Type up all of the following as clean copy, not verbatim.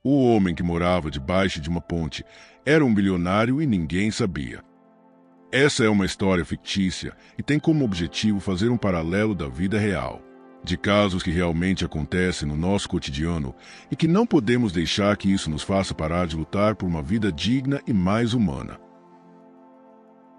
O homem que morava debaixo de uma ponte era um bilionário e ninguém sabia. Essa é uma história fictícia e tem como objetivo fazer um paralelo da vida real, de casos que realmente acontecem no nosso cotidiano e que não podemos deixar que isso nos faça parar de lutar por uma vida digna e mais humana.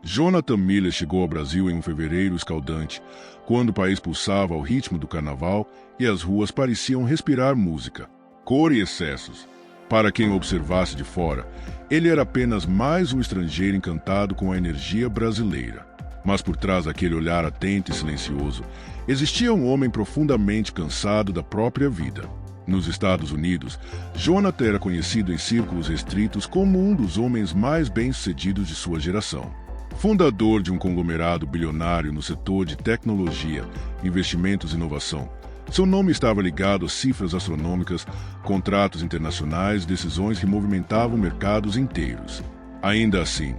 Jonathan Miller chegou ao Brasil em um fevereiro escaldante, quando o país pulsava ao ritmo do carnaval e as ruas pareciam respirar música, cor e excessos. Para quem o observasse de fora, ele era apenas mais um estrangeiro encantado com a energia brasileira. Mas por trás daquele olhar atento e silencioso, existia um homem profundamente cansado da própria vida. Nos Estados Unidos, Jonathan era conhecido em círculos restritos como um dos homens mais bem-sucedidos de sua geração. Fundador de um conglomerado bilionário no setor de tecnologia, investimentos e inovação, seu nome estava ligado a cifras astronômicas, contratos internacionais, decisões que movimentavam mercados inteiros. Ainda assim,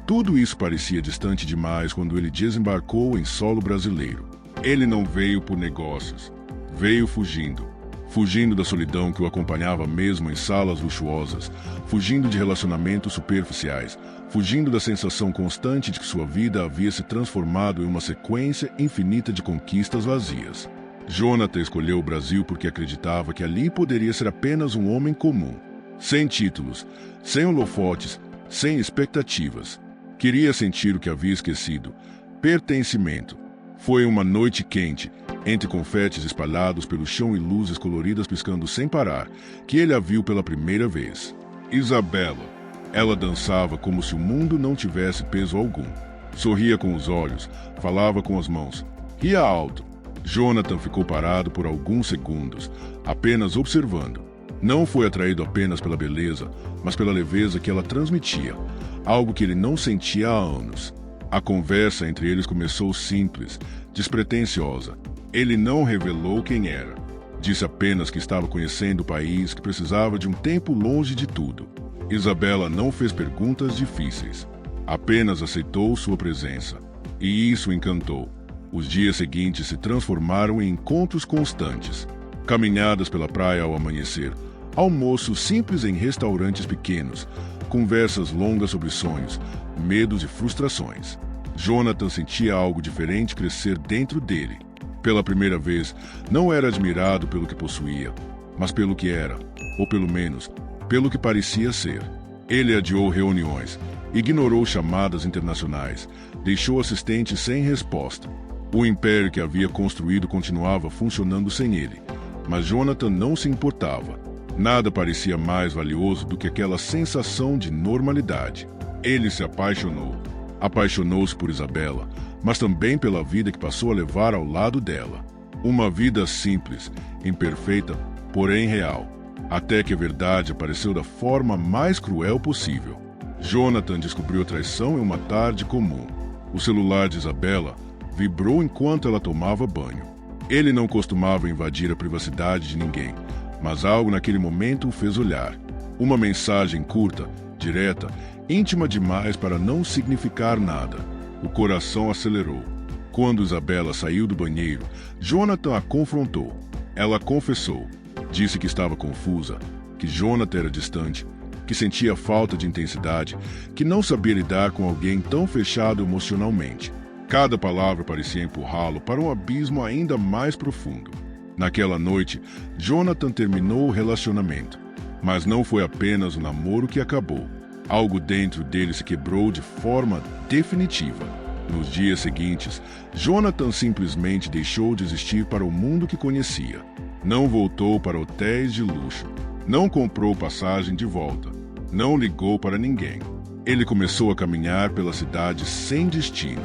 tudo isso parecia distante demais quando ele desembarcou em solo brasileiro. Ele não veio por negócios, veio fugindo da solidão que o acompanhava mesmo em salas luxuosas, fugindo de relacionamentos superficiais, fugindo da sensação constante de que sua vida havia se transformado em uma sequência infinita de conquistas vazias. Jonathan escolheu o Brasil porque acreditava que ali poderia ser apenas um homem comum, sem títulos, sem holofotes, sem expectativas. Queria sentir o que havia esquecido, pertencimento. Foi uma noite quente, entre confetes espalhados pelo chão e luzes coloridas piscando sem parar, que ele a viu pela primeira vez. Isabela. Ela dançava como se o mundo não tivesse peso algum. Sorria com os olhos, falava com as mãos, ria alto. Jonathan ficou parado por alguns segundos, apenas observando. Não foi atraído apenas pela beleza, mas pela leveza que ela transmitia, algo que ele não sentia há anos. A conversa entre eles começou simples, despretensiosa. Ele não revelou quem era. Disse apenas que estava conhecendo o país, que precisava de um tempo longe de tudo. Isabela não fez perguntas difíceis. Apenas aceitou sua presença. E isso o encantou. Os dias seguintes se transformaram em encontros constantes. Caminhadas pela praia ao amanhecer, almoços simples em restaurantes pequenos, conversas longas sobre sonhos, medos e frustrações. Jonathan sentia algo diferente crescer dentro dele. Pela primeira vez, não era admirado pelo que possuía, mas pelo que era, ou pelo menos, pelo que parecia ser. Ele adiou reuniões, ignorou chamadas internacionais, deixou assistentes sem resposta. O império que havia construído continuava funcionando sem ele, mas Jonathan não se importava. Nada parecia mais valioso do que aquela sensação de normalidade. Ele se apaixonou. Apaixonou-se por Isabela, mas também pela vida que passou a levar ao lado dela. Uma vida simples, imperfeita, porém real. Até que a verdade apareceu da forma mais cruel possível. Jonathan descobriu a traição em uma tarde comum. O celular de Isabela vibrou enquanto ela tomava banho. Ele não costumava invadir a privacidade de ninguém, mas algo naquele momento o fez olhar. Uma mensagem curta, direta, íntima demais para não significar nada. O coração acelerou. Quando Isabela saiu do banheiro, Jonathan a confrontou. Ela confessou. Disse que estava confusa, que Jonathan era distante, que sentia falta de intensidade, que não sabia lidar com alguém tão fechado emocionalmente. Cada palavra parecia empurrá-lo para um abismo ainda mais profundo. Naquela noite, Jonathan terminou o relacionamento. Mas não foi apenas o namoro que acabou. Algo dentro dele se quebrou de forma definitiva. Nos dias seguintes, Jonathan simplesmente deixou de existir para o mundo que conhecia. Não voltou para hotéis de luxo. Não comprou passagem de volta. Não ligou para ninguém. Ele começou a caminhar pela cidade sem destino.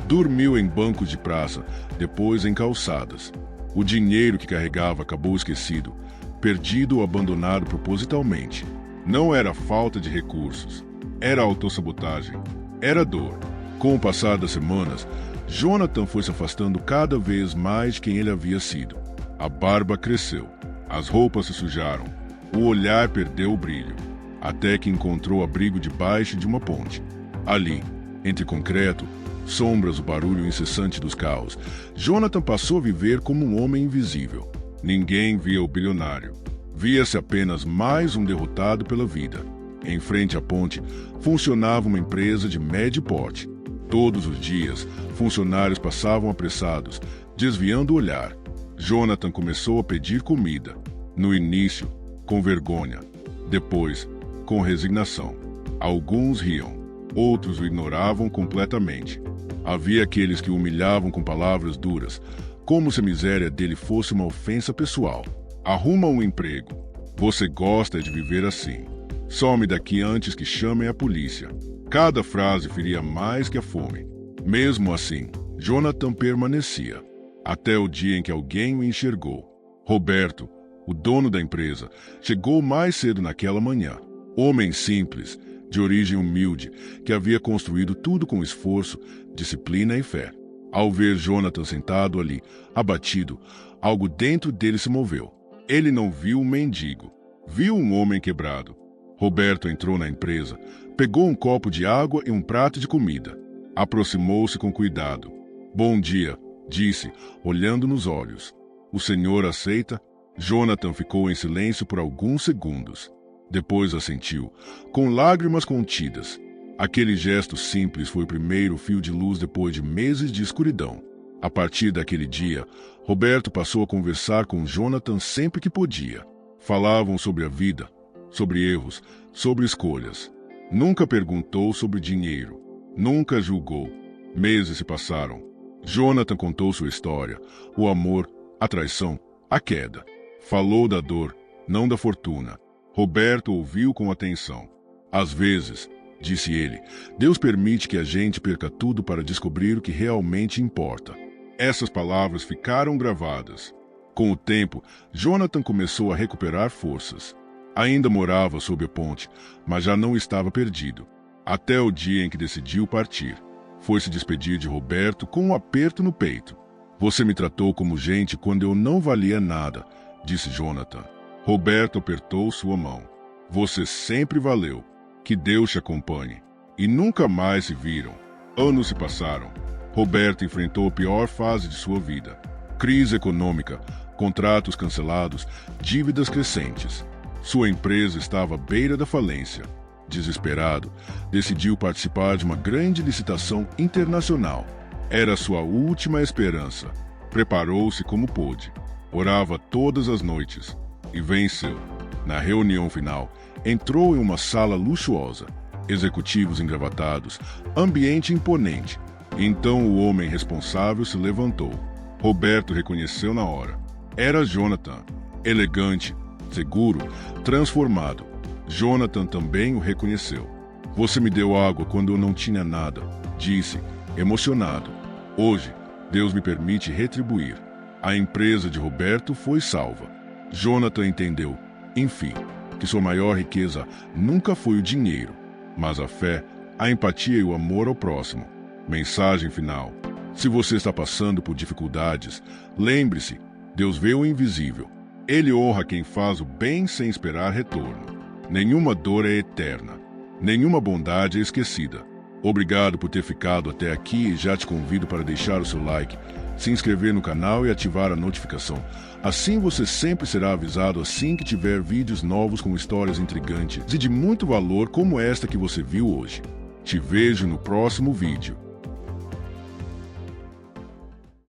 Dormiu em bancos de praça, depois em calçadas. O dinheiro que carregava acabou esquecido, perdido ou abandonado propositalmente. Não era falta de recursos. Era autossabotagem. Era dor. Com o passar das semanas, Jonathan foi se afastando cada vez mais de quem ele havia sido. A barba cresceu. As roupas se sujaram. O olhar perdeu o brilho. Até que encontrou abrigo debaixo de uma ponte. Ali, entre concreto, sombras, o barulho incessante dos carros, Jonathan passou a viver como um homem invisível. Ninguém via o bilionário. Via-se apenas mais um derrotado pela vida. Em frente à ponte, funcionava uma empresa de médio porte. Todos os dias, funcionários passavam apressados, desviando o olhar. Jonathan começou a pedir comida. No início, com vergonha. Depois, com resignação. Alguns riam, outros o ignoravam completamente. Havia aqueles que o humilhavam com palavras duras, como se a miséria dele fosse uma ofensa pessoal. Arruma um emprego. Você gosta de viver assim. Some daqui antes que chamem a polícia. Cada frase feria mais que a fome. Mesmo assim, Jonathan permanecia. Até o dia em que alguém o enxergou. Roberto, o dono da empresa, chegou mais cedo naquela manhã. Homem simples, de origem humilde, que havia construído tudo com esforço, disciplina e fé. Ao ver Jonathan sentado ali, abatido, algo dentro dele se moveu. Ele não viu um mendigo, viu um homem quebrado. Roberto entrou na empresa, pegou um copo de água e um prato de comida. Aproximou-se com cuidado. "Bom dia", disse, olhando nos olhos. "O senhor aceita?" Jonathan ficou em silêncio por alguns segundos. Depois assentiu, com lágrimas contidas. Aquele gesto simples foi o primeiro fio de luz depois de meses de escuridão. A partir daquele dia, Roberto passou a conversar com Jonathan sempre que podia. Falavam sobre a vida, sobre erros, sobre escolhas. Nunca perguntou sobre dinheiro. Nunca julgou. Meses se passaram. Jonathan contou sua história, o amor, a traição, a queda. Falou da dor, não da fortuna. Roberto ouviu com atenção. "Às vezes", disse ele, "Deus permite que a gente perca tudo para descobrir o que realmente importa." Essas palavras ficaram gravadas. Com o tempo, Jonathan começou a recuperar forças. Ainda morava sob a ponte, mas já não estava perdido. Até o dia em que decidiu partir. Foi se despedir de Roberto com um aperto no peito. "Você me tratou como gente quando eu não valia nada", disse Jonathan. Roberto apertou sua mão. "Você sempre valeu. Que Deus te acompanhe." E nunca mais se viram. Anos se passaram. Roberto enfrentou a pior fase de sua vida. Crise econômica, contratos cancelados, dívidas crescentes. Sua empresa estava à beira da falência. Desesperado, decidiu participar de uma grande licitação internacional. Era sua última esperança. Preparou-se como pôde. Orava todas as noites. E venceu. Na reunião final, entrou em uma sala luxuosa. Executivos engravatados, ambiente imponente. Então o homem responsável se levantou. Roberto reconheceu na hora. Era Jonathan. Elegante, seguro, transformado. Jonathan também o reconheceu. "Você me deu água quando eu não tinha nada", disse, emocionado. "Hoje, Deus me permite retribuir." A empresa de Roberto foi salva. Jonathan entendeu, enfim, que sua maior riqueza nunca foi o dinheiro, mas a fé, a empatia e o amor ao próximo. Mensagem final. Se você está passando por dificuldades, lembre-se, Deus vê o invisível. Ele honra quem faz o bem sem esperar retorno. Nenhuma dor é eterna. Nenhuma bondade é esquecida. Obrigado por ter ficado até aqui e já te convido para deixar o seu like, se inscrever no canal e ativar a notificação. Assim você sempre será avisado assim que tiver vídeos novos com histórias intrigantes e de muito valor como esta que você viu hoje. Te vejo no próximo vídeo.